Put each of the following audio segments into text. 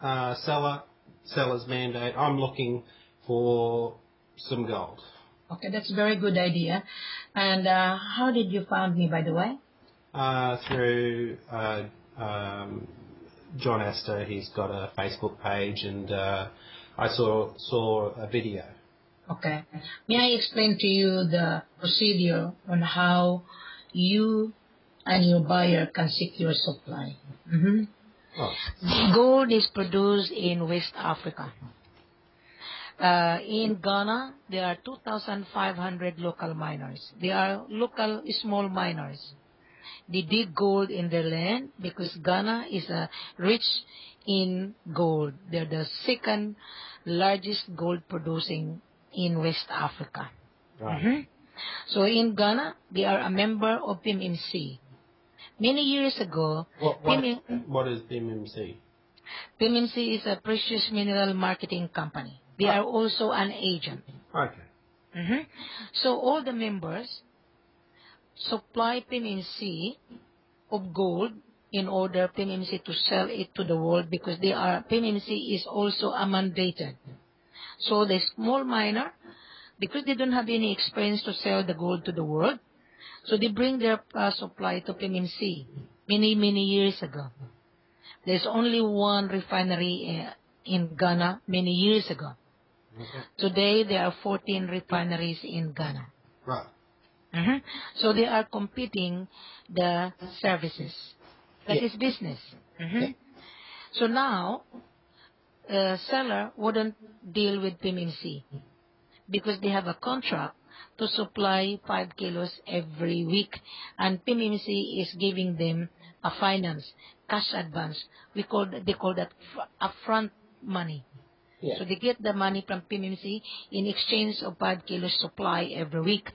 seller's mandate. I'm looking for some gold. Okay, that's a very good idea. And how did you find me, by the way? Through John Astor. He's got a Facebook page, and I saw a video. Okay. May I explain to you the procedure on how you and your buyer can secure supply? Oh. Gold is produced in West Africa. In Ghana, there are 2,500 local miners. They are local small miners. They dig gold in their land because Ghana is rich in gold. They're the second largest gold producing in West Africa. Right. So in Ghana, they are a member of PIMMC. Many years ago, What is PIMMC? PIMMC is a precious mineral marketing company. They are also an agent. Okay. So all the members supply PIMMC of gold in order PIMMC to sell it to the world because PIMMC is also a mandated. So the small miner, because they don't have any experience to sell the gold to the world, so they bring their supply to PIMMC many years ago. There's only one refinery in Ghana many years ago. Okay. Today, there are 14 refineries in Ghana. Right. So they are competing the services. That is business. So now, seller wouldn't deal with PIMMC because they have a contract to supply 5 kilos every week, and PIMMC is giving them a finance, cash advance. They call that upfront money. Yeah. So they get the money from PIMMC in exchange of 5 kilos supply every week.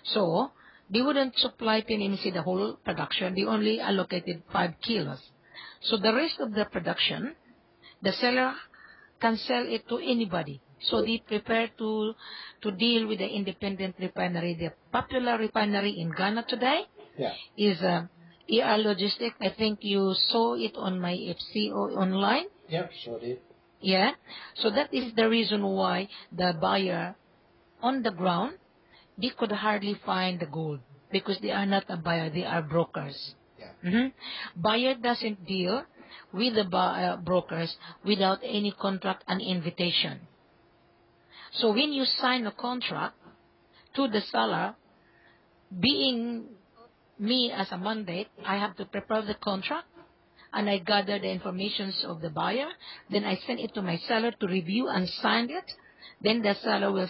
So they wouldn't supply PIMMC the whole production. They only allocated 5 kilos. So the rest of the production, the seller can sell it to anybody. So they prepare to deal with the independent refinery. The popular refinery in Ghana today is ER Logistics. I think you saw it on my FCO online. Yep, sure did. Yeah. So that is the reason why the buyer on the ground, they could hardly find the gold because they are not a buyer, they are brokers. Yeah. Buyer doesn't deal with the brokers without any contract and invitation. So when you sign a contract to the seller, being me as a mandate, I have to prepare the contract and I gather the information of the buyer. Then I send it to my seller to review and sign it. Then the seller will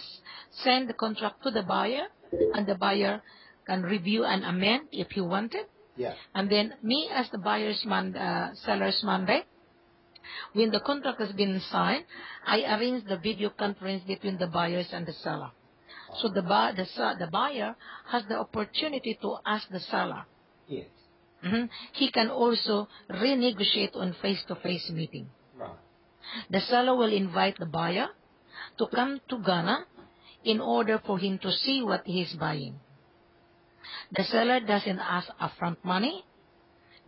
send the contract to the buyer, and the buyer can review and amend if he wanted. Yeah. And then me as the seller's mandate, when the contract has been signed, I arrange the video conference between the buyers and the seller. So the buyer has the opportunity to ask the seller. Yes. He can also renegotiate on face-to-face meeting. Right. The seller will invite the buyer to come to Ghana in order for him to see what he is buying. The seller doesn't ask upfront money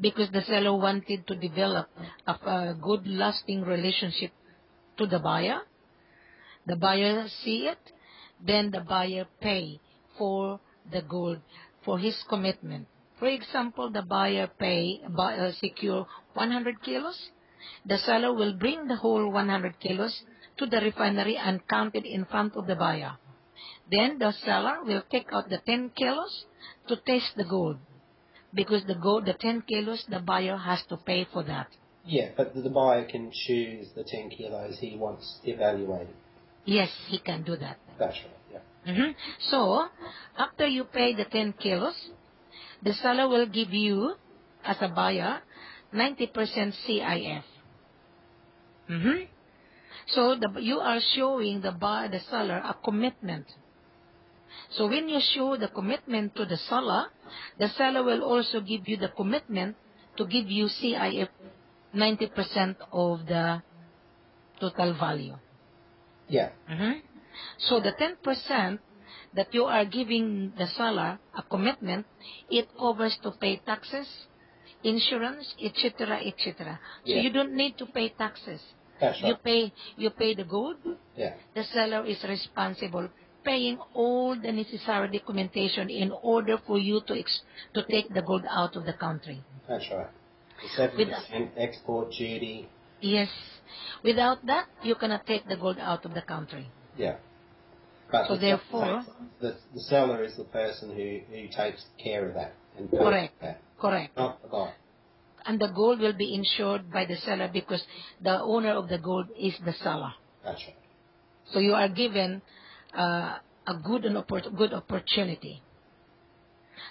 because the seller wanted to develop a good lasting relationship to the buyer. The buyer see it, then the buyer pay for the gold, for his commitment. For example, the buyer secure 100 kilos. The seller will bring the whole 100 kilos to the refinery and count it in front of the buyer. Then the seller will take out the 10 kilos to taste the gold. Because the 10 kilos, the buyer has to pay for that. Yeah, but the buyer can choose the 10 kilos he wants evaluated. Yes, he can do that. That's right, yeah. So, after you pay the 10 kilos, the seller will give you, as a buyer, 90% CIF. So, you are showing the seller a commitment. So, when you show the commitment to the seller will also give you the commitment to give you CIF 90% of the total value. Yeah. So, the 10% that you are giving the seller a commitment, it covers to pay taxes, insurance, etc., etc. So Yeah. you don't need to pay taxes. That's You right. pay the gold. Yeah. The seller is responsible paying all the necessary documentation in order for you to take the gold out of the country. That's right. The With 7% export duty. Yes, without that you cannot take the gold out of the country. Yeah. But So therefore, the seller is the person who takes care of that and pays correct, that, correct. not the buyer. And the gold will be insured by the seller because the owner of the gold is the seller. That's right. So you are given a good opportunity.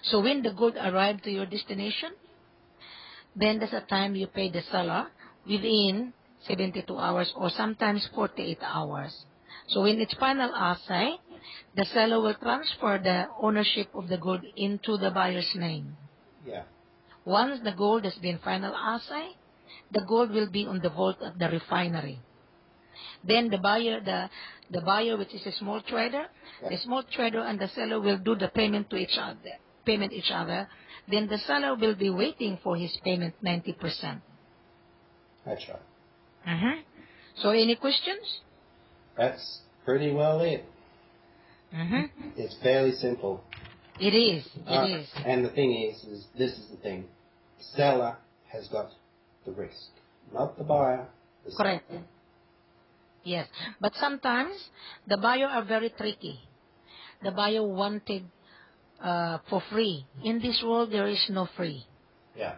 So when the gold arrives to your destination, then there's a time you pay the seller within 72 hours or sometimes 48 hours. So when it's final assay, the seller will transfer the ownership of the gold into the buyer's name. Yeah. Once the gold has been final assay, the gold will be on the vault at the refinery. Then the buyer, which is a small trader, Yeah. the small trader and the seller will do the payment to each other. Then the seller will be waiting for his payment 90%. That's right. Mm-hmm. So any questions? That's pretty well it. Mm-hmm. It's fairly simple. It is. It is. And the thing is this is the thing. The seller has got the risk, not the buyer. The seller. Correct. Yes. But sometimes the buyer are very tricky. The buyer wanted for free. In this world, there is no free. Yeah.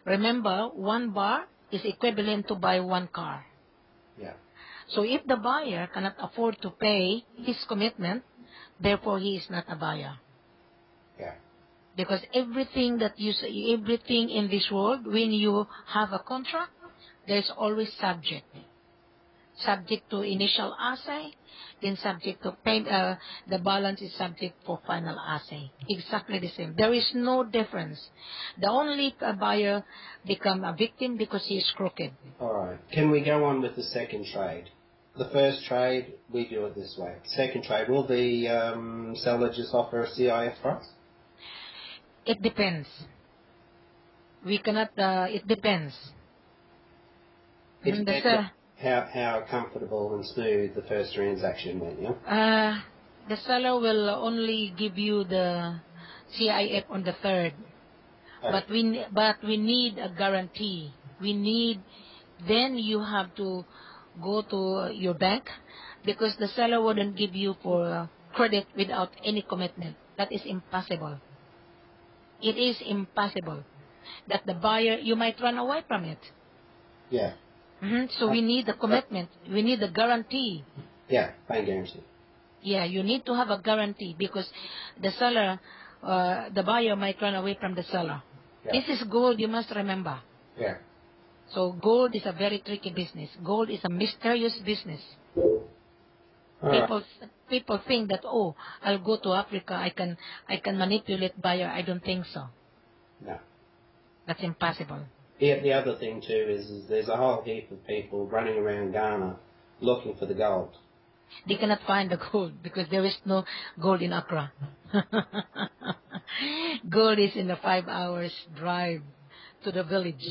Remember, one bar is equivalent to buy one car. Yeah. So if the buyer cannot afford to pay his commitment, therefore he is not a buyer. Yeah. Because everything everything in this world, when you have a contract, there's always subject. Subject to initial assay, then subject to pay, the balance is subject for final assay. Exactly the same. There is no difference. The only buyer become a victim because he is crooked. All right. Can we go on with the second trade? The first trade, we do it this way. Second trade, will the seller just offer a CIF price? It depends. We cannot, it depends. It The depends how comfortable and smooth the first transaction went, yeah? The seller will only give you the CIF on the third. Okay. But we need a guarantee. Then you have to go to your bank because the seller wouldn't give you for credit without any commitment. That is impossible. It is impossible that the buyer, you might run away from it. Yeah. So we need the commitment. We need the guarantee. Yeah, bank guarantee. Yeah, you need to have a guarantee because the seller, the buyer might run away from the seller. Yeah. This is gold, you must remember. Yeah. So gold is a very tricky business. Gold is a mysterious business. All right. People think that, oh, I'll go to Africa, I can manipulate buyer. I don't think so. No. That's impossible. The other thing too is there's a whole heap of people running around Ghana looking for the gold. They cannot find the gold because there is no gold in Accra. Gold is in the 5 hours drive to the village.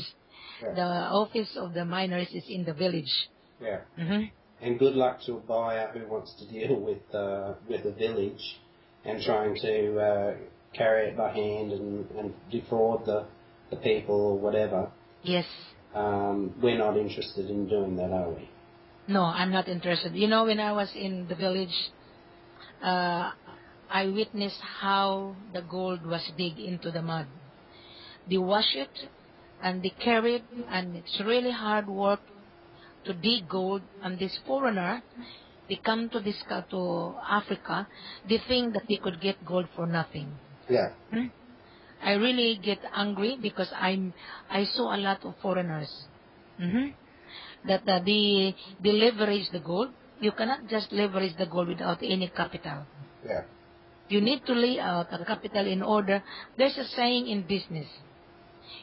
Yeah. The office of the miners is in the village. Yeah. Mm-hmm. And good luck to a buyer who wants to deal with a village and trying to carry it by hand and defraud the people or whatever. Yes. We're not interested in doing that, are we? No, I'm not interested. You know, when I was in the village, I witnessed how the gold was dig into the mud. They wash it and they carry it, and it's really hard work to dig gold. And this foreigner, they come to to Africa, they think that they could get gold for nothing. Yeah. I really get angry because I saw a lot of foreigners that they leverage the gold. You cannot just leverage the gold without any capital. Yeah. You need to lay out a capital in order. There's a saying in business.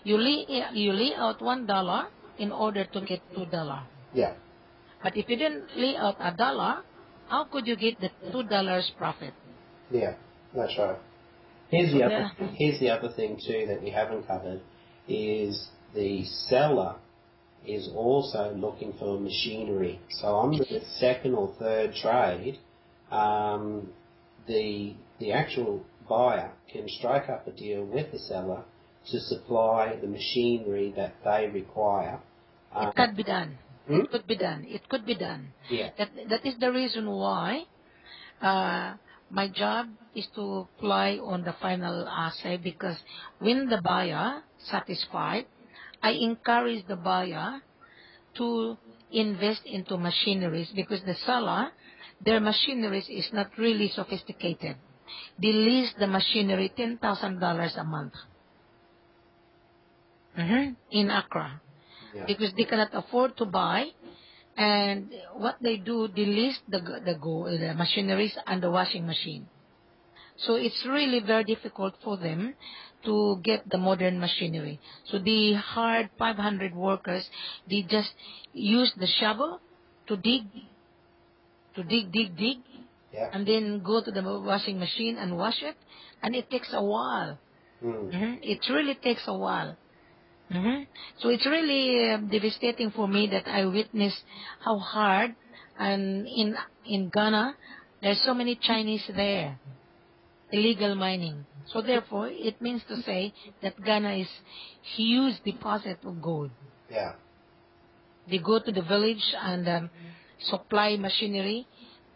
You lay out $1 in order to get $2. Yeah. But if you didn't lay out $1, how could you get the $2 profit? Yeah. That's right. Here's the other thing too that we haven't covered is the seller is also looking for machinery. So on the second or third trade, the actual buyer can strike up a deal with the seller to supply the machinery that they require. It can be done. It could be done. It could be done. Yeah. That is the reason why my job is to fly on the final assay, because when the buyer satisfied, I encourage the buyer to invest into machineries, because the seller, their machineries is not really sophisticated. They lease the machinery $10,000 a month in Accra, Yeah. because they cannot afford to buy. And what they do, they lease the machineries and the washing machine. So it's really very difficult for them to get the modern machinery. So they hired 500 workers. They just use the shovel to dig, Yeah. and then go to the washing machine and wash it. And it takes a while. It really takes a while. So it's really devastating for me that I witnessed how hard, and in Ghana, there's so many Chinese there, illegal mining. So therefore, it means to say that Ghana is huge deposit of gold. Yeah. They go to the village and supply machinery.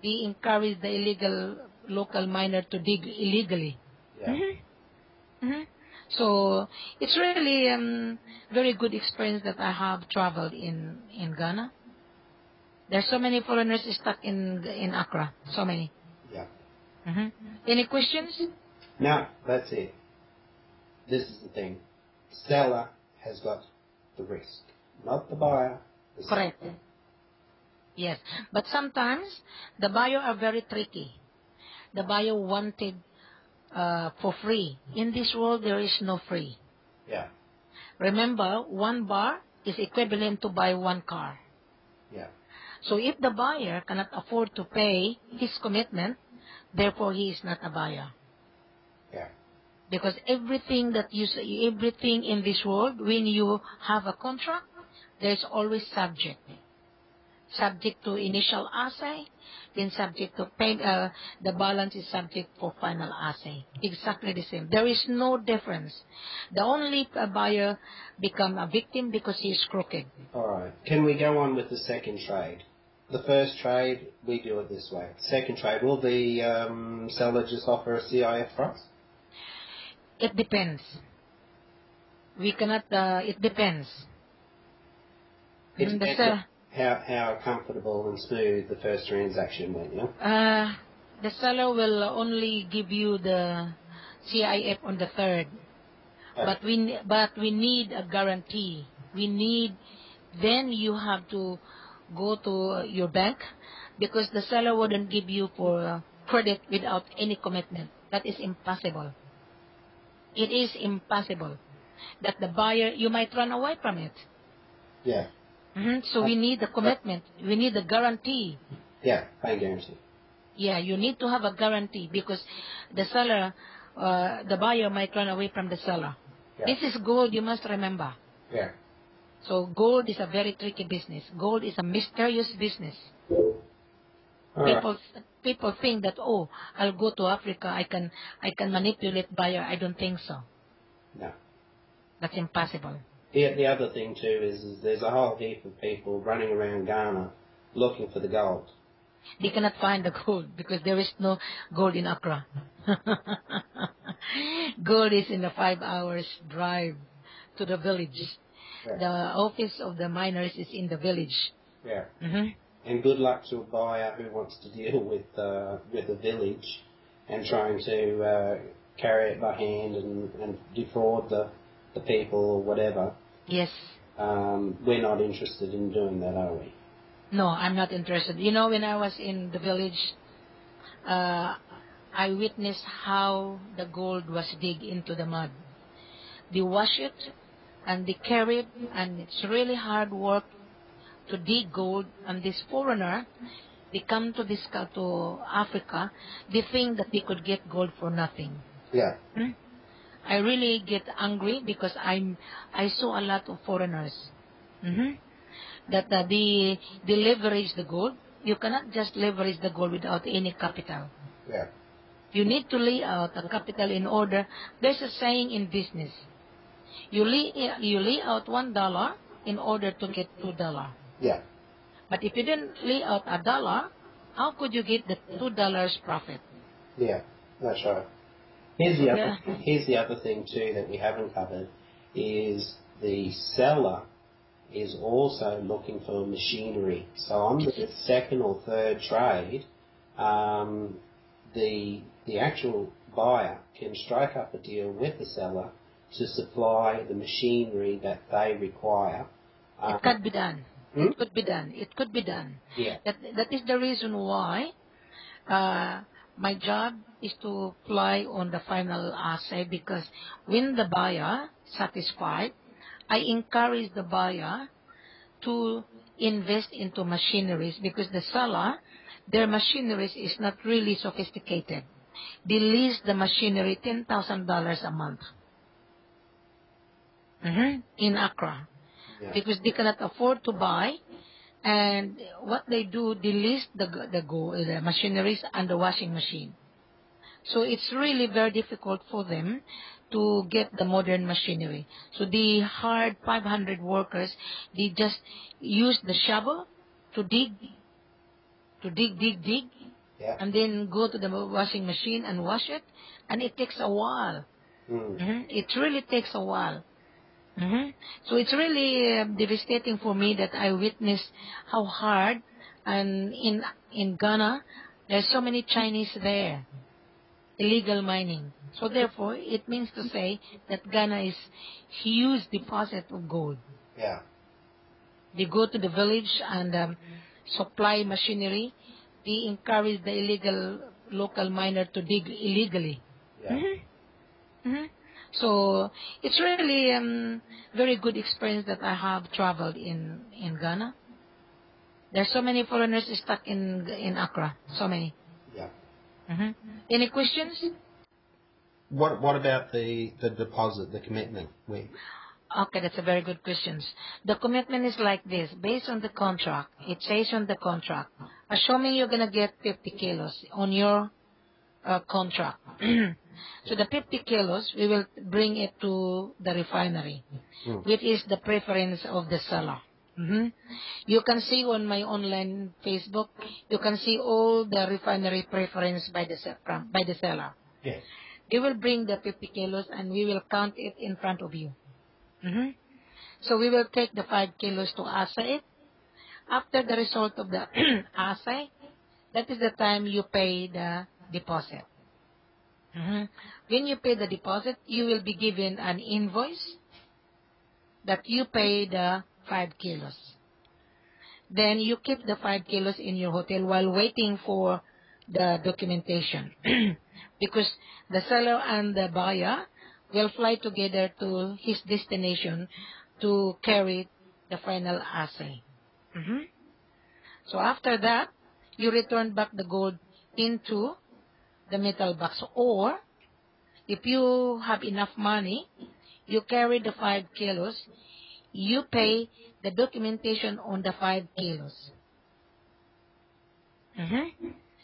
They encourage the illegal local miner to dig illegally. Yeah. So it's really very good experience that I have traveled in Ghana. There's so many foreigners stuck in Accra. So many. Yeah. Any questions? No, that's it. This is the thing. Seller has got the risk, not the buyer. The seller. Correct. Yes, but sometimes the buyer are very tricky. The buyer wanted for free. In this world, there is no free. Yeah. Remember, one bar is equivalent to buy one car. Yeah. So if the buyer cannot afford to pay his commitment, therefore he is not a buyer. Yeah. Because everything everything in this world, when you have a contract, there's always subject. Subject to initial assay, then subject to pay, the balance is subject for final assay. Exactly the same. There is no difference. The only buyer become a victim because he is crooked. All right. Can we go on with the second trade? The first trade, we do it this way. Second trade, will the seller just offer a CIF price? It depends. We cannot, it depends. It depends on how comfortable and smooth the first transaction went, yeah? The seller will only give you the CIF on the third. Okay. But we need a guarantee. Then you have to go to your bank, because the seller wouldn't give you for credit without any commitment. That is impossible. It is impossible that the buyer, you might run away from it. Yeah. So we need the commitment. We need the guarantee. Yeah, bank guarantee. Yeah, you need to have a guarantee, because the seller, the buyer might run away from the seller. Yeah. This is gold, you must remember. Yeah. So gold is a very tricky business. Gold is a mysterious business. All right. People think that, oh, I'll go to Africa, I can manipulate buyer. I don't think so. No. That's impossible. The other thing too is there's a whole heap of people running around Ghana looking for the gold. They cannot find the gold because there is no gold in Accra. Gold is in the 5 hours drive to the village. Yeah. The office of the miners is in the village. Yeah. And good luck to a buyer who wants to deal with a village and trying to carry it by hand and defraud the people or whatever. Yes. We're not interested in doing that, are we? No, I'm not interested. You know, when I was in the village, I witnessed how the gold was dig into the mud. They wash it and they carry it, and it's really hard work to dig gold. And this foreigner, they come to Africa, they think that they could get gold for nothing. Yeah. I really get angry because I saw a lot of foreigners that they leverage the gold. You cannot just leverage the gold without any capital. Yeah. You need to lay out a capital in order. There's a saying in business. You lay out $1 in order to get $2. Yeah. But if you didn't lay out $1, how could you get the $2 profit? Yeah, that's right. Here's the other thing too that we haven't covered is the seller is also looking for machinery. So on the second or third trade, the actual buyer can strike up a deal with the seller to supply the machinery that they require. It could be done. It could be done. It could be done. Yeah. That is the reason why my job is to fly on the final assay, because when the buyer satisfied, I encourage the buyer to invest into machineries, because the seller, their machineries is not really sophisticated. They lease the machinery $10,000 a month in Accra. Yeah. Because they cannot afford to buy, and what they do, they lease the machineries and the washing machine. So it's really very difficult for them to get the modern machinery. So they hired 500 workers. They just use the shovel to dig, Yeah. and then go to the washing machine and wash it, and it takes a while. It really takes a while. So it's really devastating for me that I witnessed how hard, and in Ghana, there's so many Chinese there, illegal mining. So therefore, it means to say that Ghana is huge deposit of gold. Yeah. They go to the village and supply machinery. They encourage the illegal local miner to dig illegally. Yeah. So it's really very good experience that I have traveled in Ghana. There's so many foreigners stuck in Accra. So many. Yeah. Any questions? What about the deposit, the commitment? Okay, that's a very good question. The commitment is like this. Based on the contract, it says on the contract, assuming you're going to get 50 kilos on your contract. So the 50 kilos, we will bring it to the refinery, which is the preference of the seller. You can see on my online Facebook, you can see all the refinery preference by the seller. Yes. They will bring the 50 kilos and we will count it in front of you. So we will take the 5 kilos to assay it. After the result of the assay, that is the time you pay the deposit. When you pay the deposit, you will be given an invoice that you pay the 5 kilos. Then you keep the 5 kilos in your hotel while waiting for the documentation. Because the seller and the buyer will fly together to his destination to carry the final assay. So after that, you return back the gold into the metal box. Or, if you have enough money, you carry the 5 kilos, you pay the documentation on the 5 kilos.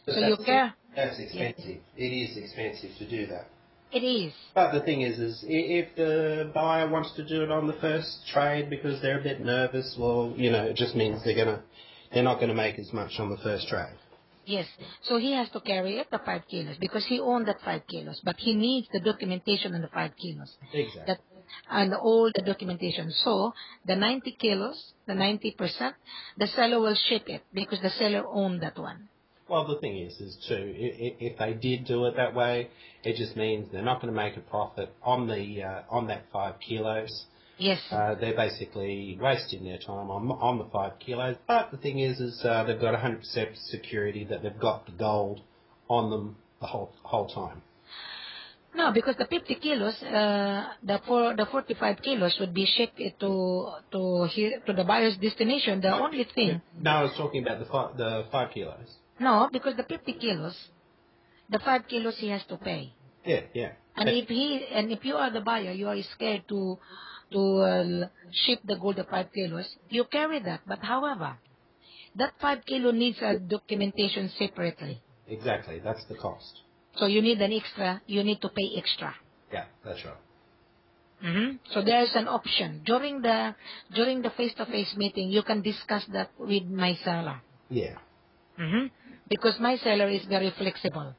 So you care. That's expensive. It is expensive to do that. It is. But the thing is if the buyer wants to do it on the first trade because they're a bit nervous, well, it just means they're not gonna make as much on the first trade. Yes. So he has to carry it, the 5 kilos, because he owned that 5 kilos. But he needs the documentation on the 5 kilos. Exactly. And all the documentation. So, the 90 kilos, the 90%, the seller will ship it because the seller owned that one. Well, the thing is too, if they did do it that way, it just means they're not going to make a profit on that 5 kilos. Yes. They're basically wasting their time on the 5 kilos. But the thing is they've got 100% security that they've got the gold on them the whole time. No, because the 50 kilos, the 45 kilos would be shipped to the buyer's destination. The only thing. No, I was talking about the 5 kilos. No, because the 50 kilos, the 5 kilos he has to pay. Yeah. And if you are the buyer, you are scared to ship the gold of 5 kilos, you carry that. But however, that 5 kilo needs a documentation separately. Exactly, that's the cost. So you need you need to pay extra. Yeah, that's right. So there's an option. During the face-to-face meeting, you can discuss that with my seller. Yeah. Because my seller is very flexible.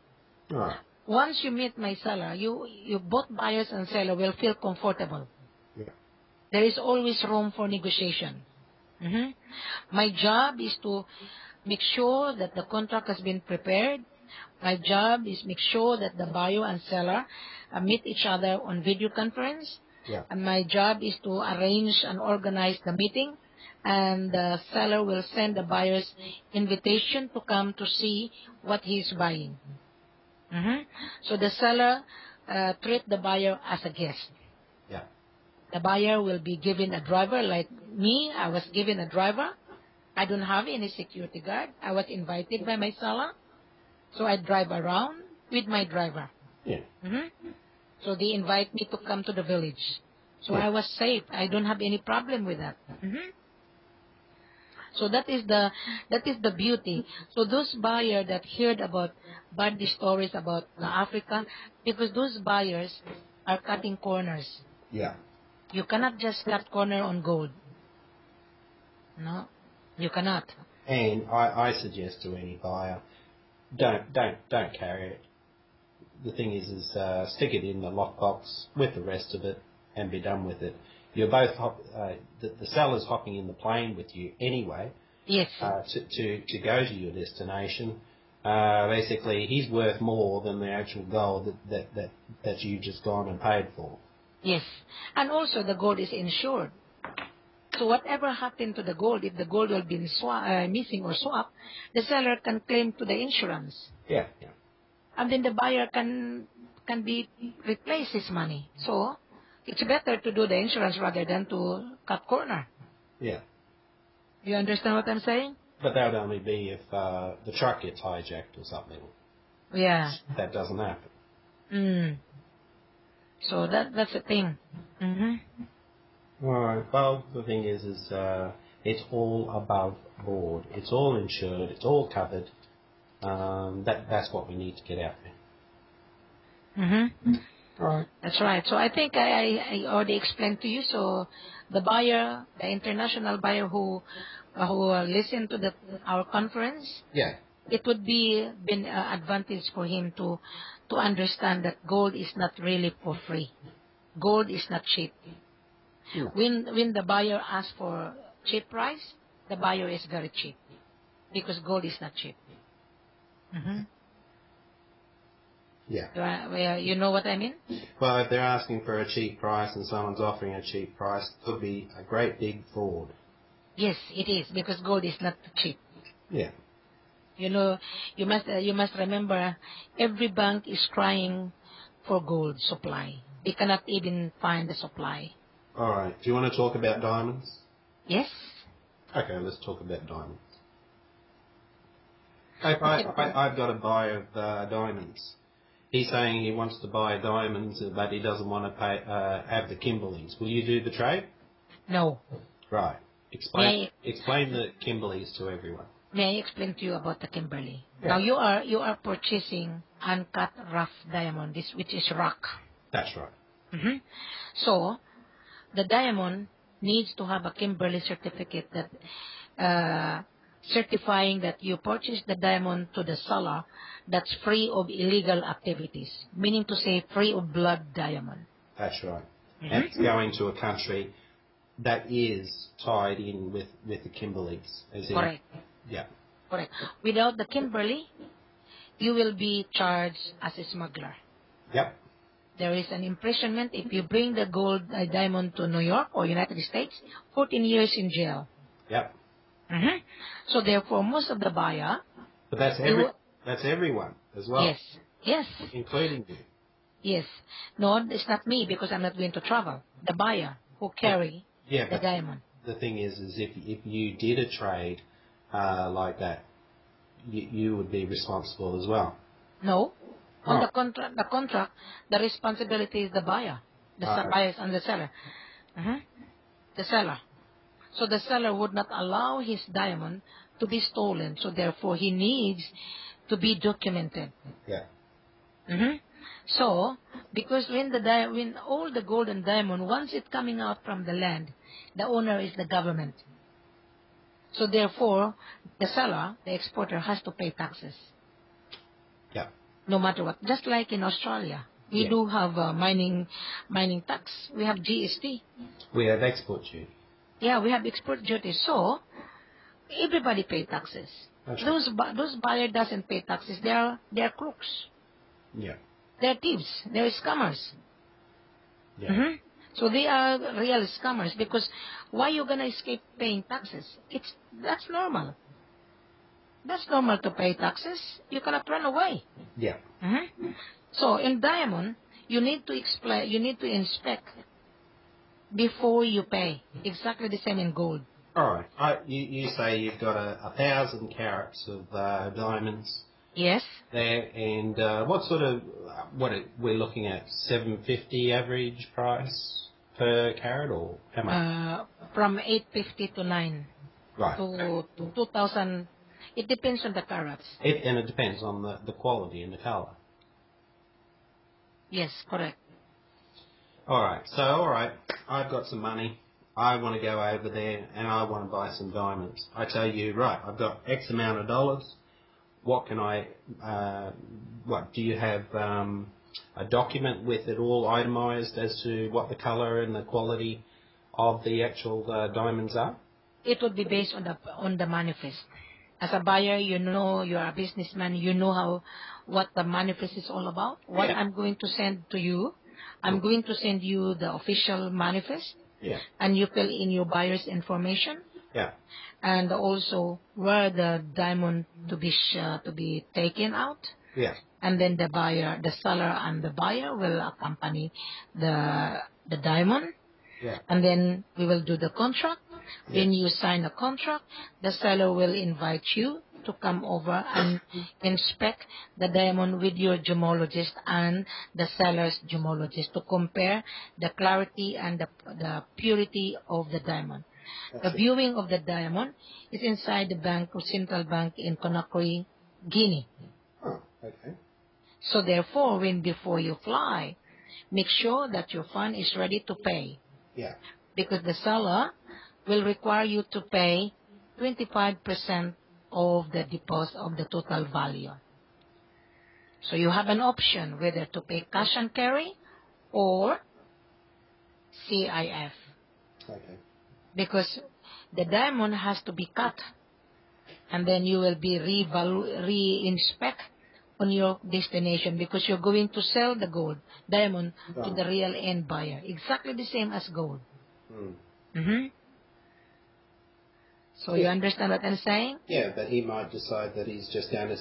All right. Once you meet my seller, you both buyers and seller will feel comfortable. Yeah. There is always room for negotiation. My job is to make sure that the contract has been prepared. My job is make sure that the buyer and seller meet each other on video conference. Yeah. And my job is to arrange and organize the meeting. And the seller will send the buyer's invitation to come to see what he is buying. So the seller treat the buyer as a guest. Yeah. The buyer will be given a driver, like me. I was given a driver. I don't have any security guard. I was invited by my seller, so I drive around with my driver. Yeah. So they invite me to come to the village. So I was safe. I don't have any problem with that. So that is the beauty. So those buyers that heard about bad stories about Africa, because those buyers are cutting corners. Yeah. You cannot just cut corner on gold. No, you cannot. And I suggest to any buyer, don't carry it. The thing is stick it in the lockbox with the rest of it and be done with it. You're both the seller's hopping in the plane with you anyway. Yes. To go to your destination. Basically, he's worth more than the actual gold that you've just gone and paid for. Yes, and also the gold is insured. So whatever happened to the gold, if the gold will be missing or swapped, the seller can claim to the insurance. Yeah. Yeah. And then the buyer can be replace his money. So it's better to do the insurance rather than to cut corner. Yeah. You understand what I'm saying? But that would only be if the truck gets hijacked or something. Yeah. That doesn't happen. So that's the thing. All right. Well, the thing is it's all above board. It's all insured. It's all covered. That's what we need to get out there. All right. That's right. So I think I already explained to you. So the buyer, the international buyer who listened to our conference, Yeah. it would been an advantage for him to understand that gold is not really for free. Gold is not cheap. Yeah. When the buyer asks for cheap price, the buyer is very cheap because gold is not cheap. Yeah. You know what I mean? Well, if they're asking for a cheap price and someone's offering a cheap price, it could be a great big fraud. Yes, it is, because gold is not cheap. Yeah. You know, you must remember, every bank is trying for gold supply. They cannot even find the supply. All right. Do you want to talk about diamonds? Yes. Okay, let's talk about diamonds. I've got a buyer of diamonds. He's saying he wants to buy diamonds, but he doesn't want to have the Kimberleys. Will you do the trade? No. Right. Explain the Kimberleys to everyone. May I explain to you about the Kimberley? Yeah. Now you are purchasing uncut rough diamond, which is rock. That's right. So the diamond needs to have a Kimberley certificate that certifying that you purchased the diamond to the seller that's free of illegal activities, meaning to say free of blood diamond. That's right. And it's going to a country that is tied in with the Kimberleys. Correct. Yeah. Correct. Without the Kimberley, you will be charged as a smuggler. Yep. There is an imprisonment if you bring the gold diamond to New York or United States, 14 years in jail. Yep. So therefore, most of the buyer... But that's everyone as well. Yes. Yes. Including you. Yes. No, it's not me because I'm not going to travel. The buyer who carry the diamond. The thing is if you did a trade like that, you would be responsible as well. No. On the contract, the responsibility is the buyer. The buyer and the seller. The seller. So the seller would not allow his diamond to be stolen. So therefore, he needs to be documented. Yeah. So, because when all the gold and diamond, once it's coming out from the land, the owner is the government. So therefore, the seller, the exporter, has to pay taxes. Yeah. No matter what. Just like in Australia, we do have mining tax. We have GST. We have export duty. Yeah, we have export duty. So everybody pay taxes. Those buyer doesn't pay taxes. They are crooks. Yeah. They're thieves. They're scammers. Yeah. So they are real scammers, because why you gonna escape paying taxes? That's normal. That's normal to pay taxes. You cannot run away. Yeah. So in diamond, you need to explain. You need to inspect before you pay. Exactly the same in gold. All right. You say you've got 1,000 carats of diamonds. Yes. There, and what sort of we're looking at? $750 average price per carat, or how much? From 850 to 9. Right. To 2,000. It depends on the carats. And it depends on the quality and the colour. Yes, correct. All right. I've got some money. I want to go over there and I want to buy some diamonds. I tell you, right, I've got X amount of dollars. What can do you have a document with it all itemised as to what the colour and the quality of the actual diamonds are? It would be based on the manifest. As a buyer, you know, you're a businessman, you know what the manifest is all about. What I'm going to send to you, I'm going to send you the official manifest. Yeah. And you fill in your buyer's information. Yeah. And also where the diamond to be taken out. Yeah. And then the seller and the buyer will accompany the diamond. Yeah. And then we will do the contract. Yeah. When you sign a contract, the seller will invite you to come over and inspect the diamond with your gemologist and the seller's gemologist to compare the clarity and the purity of the diamond. The viewing of the diamond is inside the central bank in Conakry, Guinea. Oh, okay. So therefore, before you fly, make sure that your fund is ready to pay. Yeah. Because the seller will require you to pay 25% of the deposit of the total value. So you have an option whether to pay cash and carry or CIF. Okay. Because the diamond has to be cut, and then you will be re-inspect on your destination, because you're going to sell the diamond to the real end buyer. Exactly the same as gold. So you understand what I'm saying? Yeah, but he might decide that he's just going to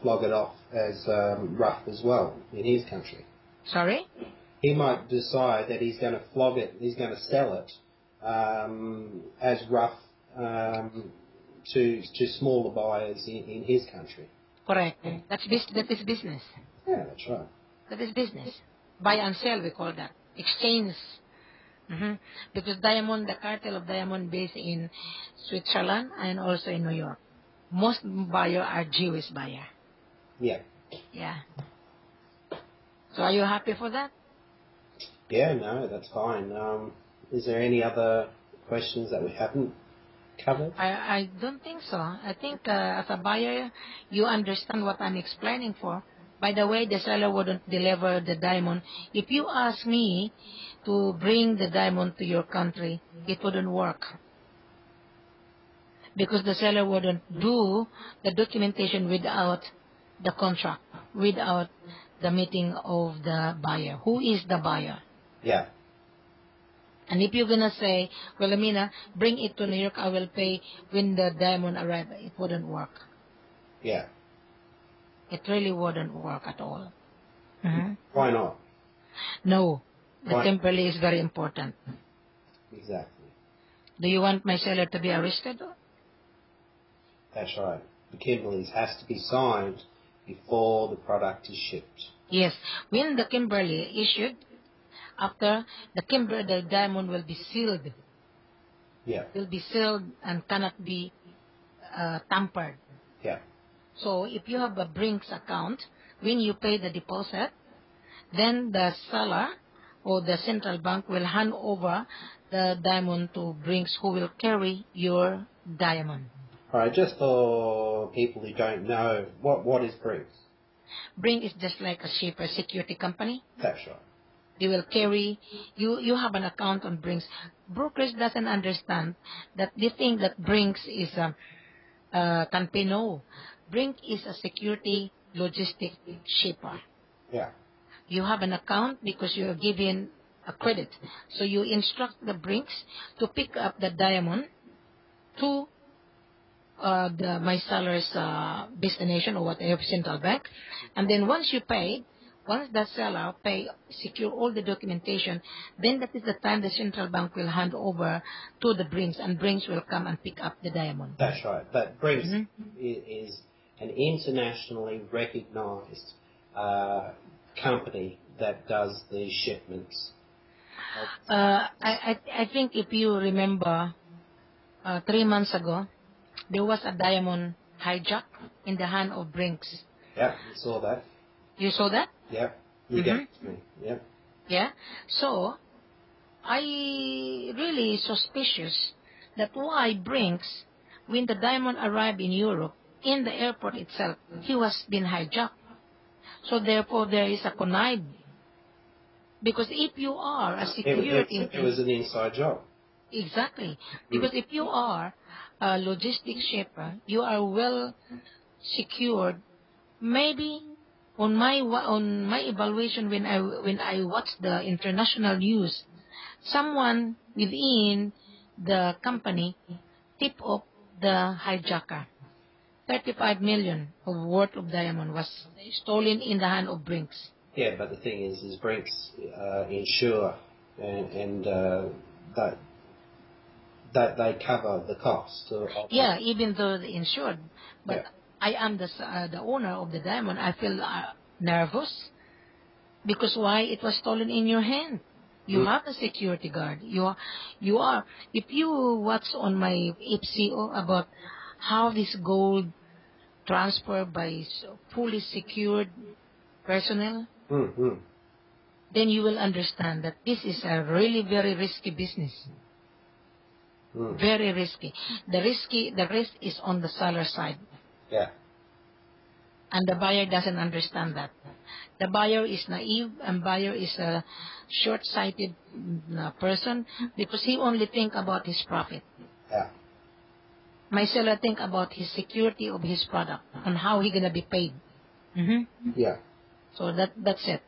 flog it off as rough as well in his country. Sorry? He might decide that he's going to flog it, he's going to sell it as rough to smaller buyers in his country. Correct. That is business. Yeah, that's right. That is business. Buy and sell, we call that. Exchange. Because the cartel of diamond based in Switzerland and also in New York. Most buyer are Jewish buyer. Yeah. Yeah. So are you happy for that? Yeah, no, that's fine. Is there any other questions that we haven't covered? I don't think so. I think as a buyer, you understand what I'm explaining for. By the way, the seller wouldn't deliver the diamond. If you ask me to bring the diamond to your country, it wouldn't work. Because the seller wouldn't do the documentation without the contract, without the meeting of the buyer. Who is the buyer? Yeah. And if you're going to say, well, Amina, bring it to New York, I will pay when the diamond arrives, it wouldn't work. Yeah. It really wouldn't work at all. Why not? No. The temporary is very important. Exactly. Do you want my seller to be arrested? That's right. The Kimberleys has to be signed before the product is shipped. Yes. When the Kimberley issued, after the diamond will be sealed. Yeah. Will be sealed and cannot be tampered. Yeah. So if you have a Brinks account, when you pay the deposit, then the seller or the central bank will hand over the diamond to Brinks, who will carry your diamond. All right, just for people who don't know, what is Brinks? Brinks is just like a shipper security company. That's right. They will carry you. You have an account on Brinks. Brokers doesn't understand that they think that Brinks is can pay. No, Brinks is a security logistic shipper. Yeah. You have an account because you are given a credit. So you instruct the Brinks to pick up the diamond to my seller's destination or whatever central bank. And then once you pay, once the seller secure all the documentation, then that is the time the central bank will hand over to the Brinks, and Brinks will come and pick up the diamond. That's right. But Brinks is an internationally recognized company that does the shipments. I think if you remember, 3 months ago, there was a diamond hijack in the hand of Brinks. Yeah, you saw that. You saw that? Yep. You get me. Yep. Yeah. So, I really suspicious that why Brinks, when the diamond arrived in Europe, in the airport itself, he was being hijacked. So therefore, there is a connive. Because if you are a security... It was an inside job. Exactly. Because if you are a logistics shipper, you are well secured. Maybe on my evaluation, when I watch the international news, someone within the company tip off the hijacker. 35 million of worth of diamond was stolen in the hand of Brinks. Yeah, but the thing is Brinks insure and that they cover the cost. Yeah, even though they insured, but I am the owner of the diamond. I feel nervous because why it was stolen in your hand. You have a security guard. You are. If you watch on my FCO about how this gold transferred by fully secured personnel, then you will understand that this is a really very risky business. Very risky. The risk is on the seller side. Yeah. And the buyer doesn't understand that. The buyer is naive, and buyer is a short-sighted person because he only think about his profit. Yeah. My seller think about his security of his product and how he gonna be paid. Yeah. So that's it.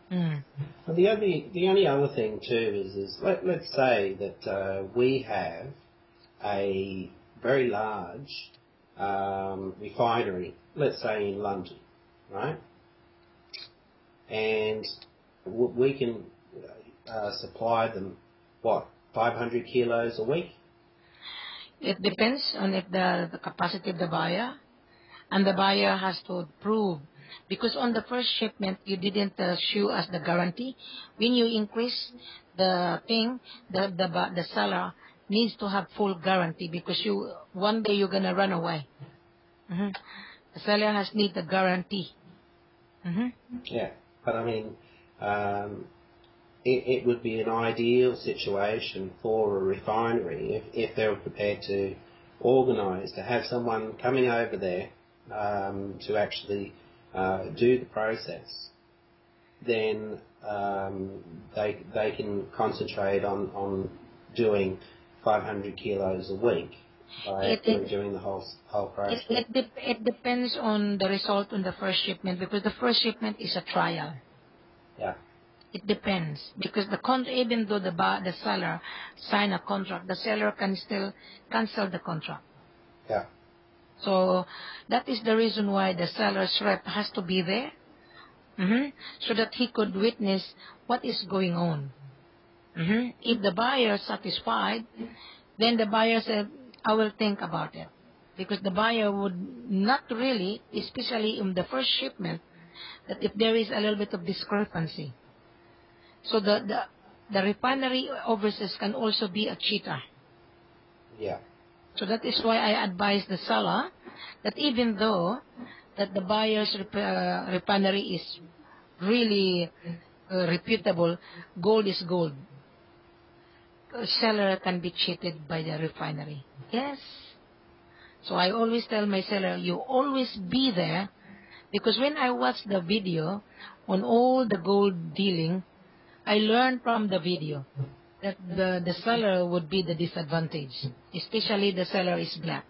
Well, the only other thing too is let's say that we have a very large refinery, let's say in London, right? And we can supply them 500 kilos a week. It depends on if the capacity of the buyer, and the buyer has to prove. Because on the first shipment, you didn't show us the guarantee. When you increase the thing, the seller needs to have full guarantee because one day you're gonna run away. The seller has need the guarantee. Yeah, but I mean, it would be an ideal situation for a refinery if they were prepared to organise to have someone coming over there to actually do the process. Then they can concentrate on doing 500 kilos a week by doing the whole process. It depends on the result on the first shipment because the first shipment is a trial. Yeah. It depends because even though the seller sign a contract, the seller can still cancel the contract. Yeah. So that is the reason why the seller's rep has to be there, so that he could witness what is going on. If the buyer is satisfied, then the buyer said, I will think about it. Because the buyer would not really, especially in the first shipment, that if there is a little bit of discrepancy. So the refinery overseas can also be a cheater. Yeah. So that is why I advise the seller that even though that the buyer's refinery is really reputable, gold is gold. A seller can be cheated by the refinery. Yes. So I always tell my seller, you always be there, because when I watch the video on all the gold dealing, I learned from the video that the seller would be the disadvantage, especially the seller is black.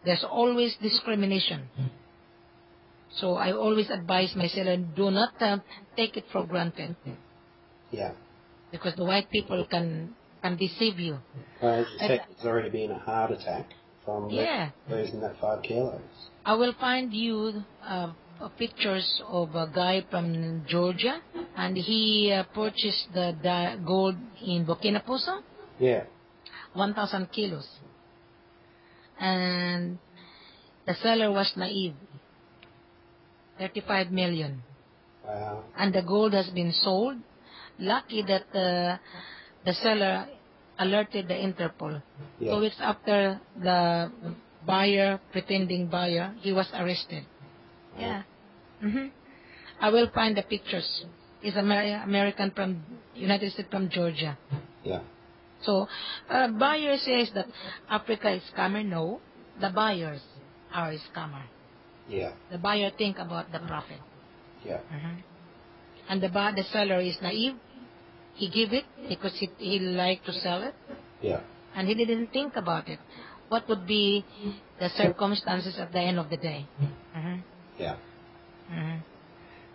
There's always discrimination. So I always advise my seller, do not take it for granted. Yeah. Because the white people can deceive you. Well, as you said, it's already been a heart attack from losing that 5 kilos. I will find you pictures of a guy from Georgia, and he purchased the gold in Burkina Faso. Yeah. 1,000 kilos. And the seller was naive. 35 million. Wow. And the gold has been sold. Lucky that the seller alerted the Interpol. Yeah. 2 weeks after the buyer, pretending buyer, he was arrested. Yeah. I will find the pictures. He's American from United States, from Georgia. Yeah. So, buyer says that Africa is scammer. No, the buyers are a scammer. Yeah. The buyer think about the profit. Yeah. And the seller is naive. He give it because he like to sell it. Yeah. And he didn't think about it. What would be the circumstances at the end of the day? Yeah.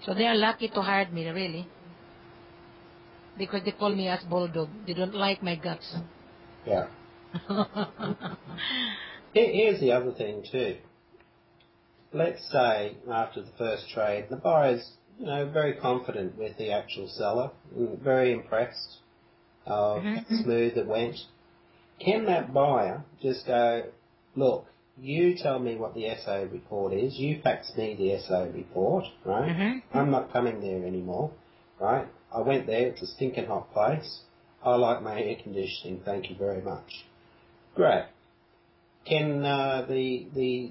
So they are lucky to hire me, really. Because they call me as bulldog. They don't like my guts. Yeah. Here's the other thing too. Let's say after the first trade, the buyer's very confident with the actual seller, very impressed how smooth it went. Can that buyer just go, look, you tell me what the SA report is, you fax me the SA report, right? I'm not coming there anymore, right? I went there, it's a stinking hot place. I like my air conditioning, thank you very much. Great. Can the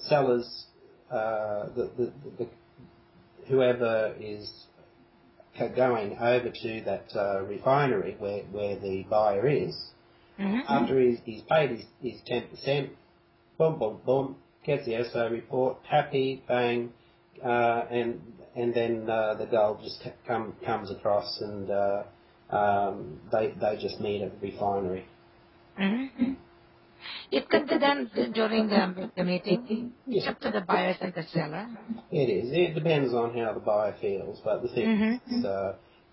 sellers, whoever is going over to that refinery where the buyer is, after he's paid his 10%, boom, boom, boom, gets the SA report, happy, bang, and then the gold just comes across, and they just meet at the refinery. It can be done during the meeting. It's up to the buyers and the seller. It is. It depends on how the buyer feels, but the thing is,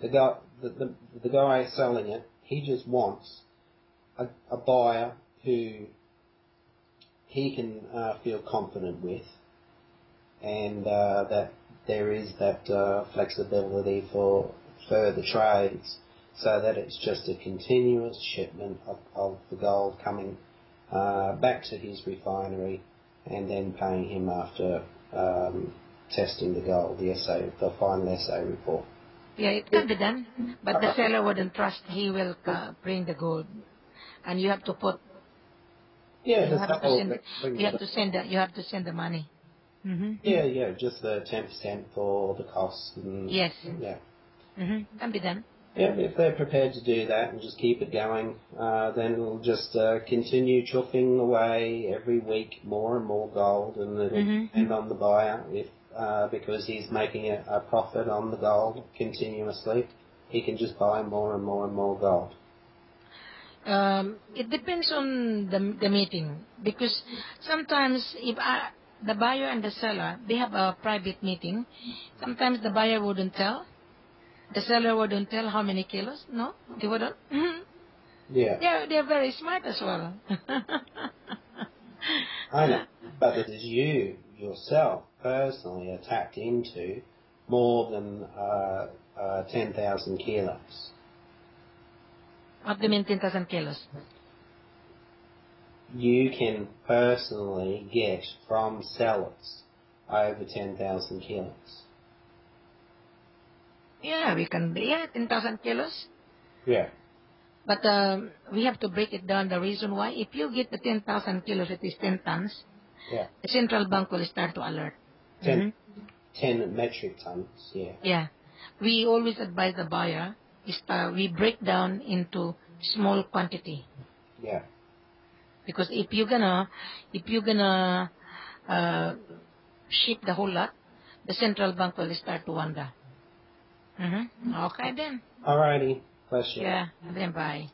the guy selling it, he just wants a buyer who he can feel confident with, and that there is that flexibility for further trades, so that it's just a continuous shipment of the gold coming back to his refinery, and then paying him after testing the gold, the final SA report. Yeah, it can be done, but the seller wouldn't trust he will bring the gold, and you have to put. Yeah, you have to send the money. Yeah, just the 10% for the costs. Yes. Yeah. Can be done. Yeah, if they're prepared to do that and just keep it going, then it'll just continue chuffing away every week more and more gold, and it'll depend on the buyer if because he's making a profit on the gold continuously, he can just buy more and more and more gold. It depends on the meeting, because sometimes if the buyer and the seller, they have a private meeting, sometimes the buyer wouldn't tell. The seller wouldn't tell how many kilos. No, they wouldn't. Yeah. They're very smart as well. I know, but it is you yourself personally are tapped into more than 10,000 kilos. What do you mean 10,000 kilos? you can personally get from sellers over 10,000 kilos. Yeah, we can, 10,000 kilos. Yeah. But we have to break it down. The reason why, if you get the 10,000 kilos, it is 10 tons, Yeah. the central bank will start to alert. 10 metric tons, yeah. Yeah. We always advise the buyer, is we break down into small quantity. Yeah. Because if you're gonna ship the whole lot, the central bank will start to wonder. Okay then. Alrighty. Bless you. Yeah. Then bye.